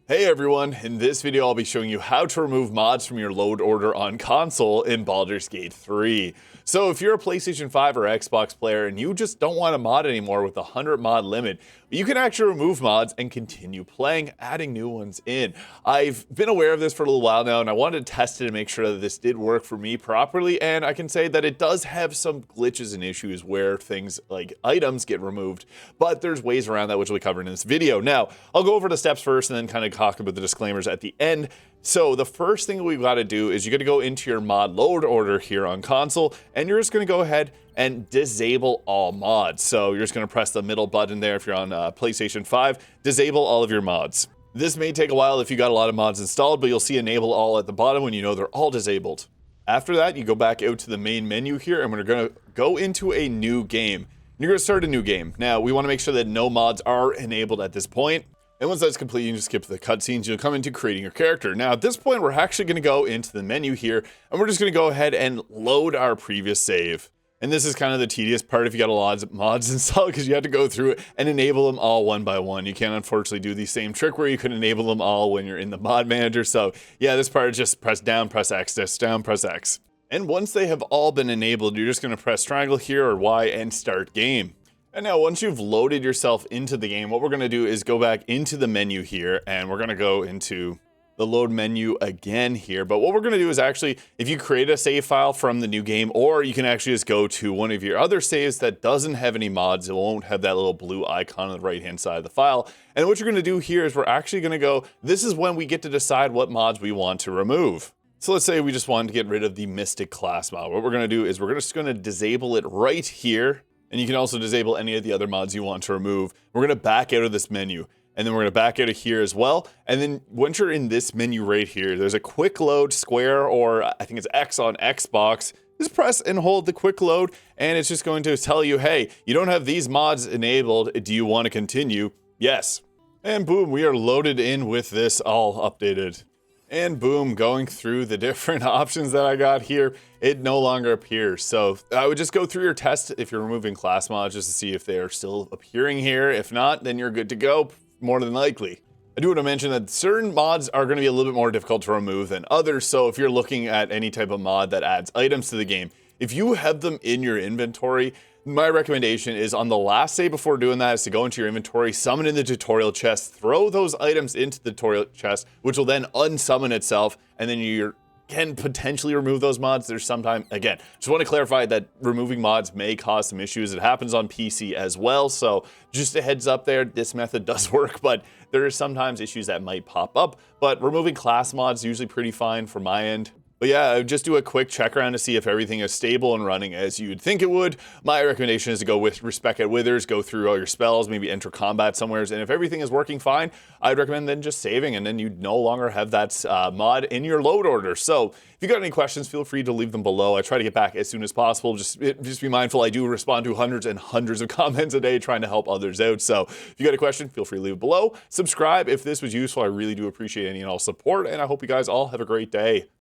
Hey everyone, in this video I'll be showing you how to remove mods from your load order on console in Baldur's Gate 3. So if you're a PlayStation 5 or Xbox player and you just don't want to mod anymore with a 100 mod limit, you can actually remove mods and continue playing, adding new ones in. I've been aware of this for a little while now and I wanted to test it and make sure that this did work for me properly, and I can say that it does have some glitches and issues where things like items get removed, but there's ways around that which we'll cover in this video. Now, I'll go over the steps first and then kind of talk about the disclaimers at the end. So the first thing we've got to do is you got to go into your mod load order here on console, and you're just going to go ahead and disable all mods. So you're just going to press the middle button there if you're on PlayStation 5, disable all of your mods. This may take a while if you got a lot of mods installed, but you'll see enable all at the bottom when you know they're all disabled. After that, you go back out to the main menu here, and we're going to go into a new game. You're going to start a new game. Now, we want to make sure that no mods are enabled at this point. And once that's complete, you can just skip the cutscenes. You'll come into creating your character. Now, at this point, we're actually going to go into the menu here, and we're just going to go ahead and load our previous save. And this is kind of the tedious part if you got a lot of mods installed, because you have to go through it and enable them all one by one. You can't unfortunately do the same trick where you can enable them all when you're in the mod manager. So yeah, this part is just press down, press X, press down, press X. And once they have all been enabled, you're just going to press triangle here or Y and start game. And now once you've loaded yourself into the game, what we're going to do is go back into the menu here, and we're going to go into the load menu again here. But what we're going to do is actually, if you create a save file from the new game, or you can actually just go to one of your other saves that doesn't have any mods, it won't have that little blue icon on the right hand side of the file. And what you're going to do here is we're actually going to go, this is when we get to decide what mods we want to remove. So let's say we just wanted to get rid of the Mystic class mod. What we're going to do is we're just going to disable it right here. And you can also disable any of the other mods you want to remove. We're going to back out of this menu, and then we're going to back out of here as well. And then once you're in this menu right here, there's a quick load square, or I think it's X on Xbox. Just press and hold the quick load, and it's just going to tell you, hey, you don't have these mods enabled. Do you want to continue? Yes. And boom, we are loaded in with this all updated. And boom, going through the different options that I got here, it no longer appears. So I would just go through your test if you're removing class mods just to see if they're still appearing here. If not, then you're good to go, more than likely. I do want to mention that certain mods are going to be a little bit more difficult to remove than others. So if you're looking at any type of mod that adds items to the game, if you have them in your inventory, my recommendation is on the last save before doing that is to go into your inventory, summon in the tutorial chest, throw those items into the tutorial chest, which will then unsummon itself, and then you can potentially remove those mods. There's sometimes, again, just want to clarify that removing mods may cause some issues. It happens on PC as well, so just a heads up there, this method does work, but there are sometimes issues that might pop up. But removing class mods is usually pretty fine from my end. But yeah, I would just do a quick check around to see if everything is stable and running as you'd think it would. My recommendation is to go with Respect at Withers, go through all your spells, maybe enter combat somewheres, and if everything is working fine, I'd recommend then just saving, and then you no longer have that mod in your load order. So if you got any questions, feel free to leave them below. I try to get back as soon as possible. Just be mindful, I do respond to hundreds and hundreds of comments a day trying to help others out. So if you got a question, feel free to leave it below. Subscribe if this was useful. I really do appreciate any and all support, and I hope you guys all have a great day.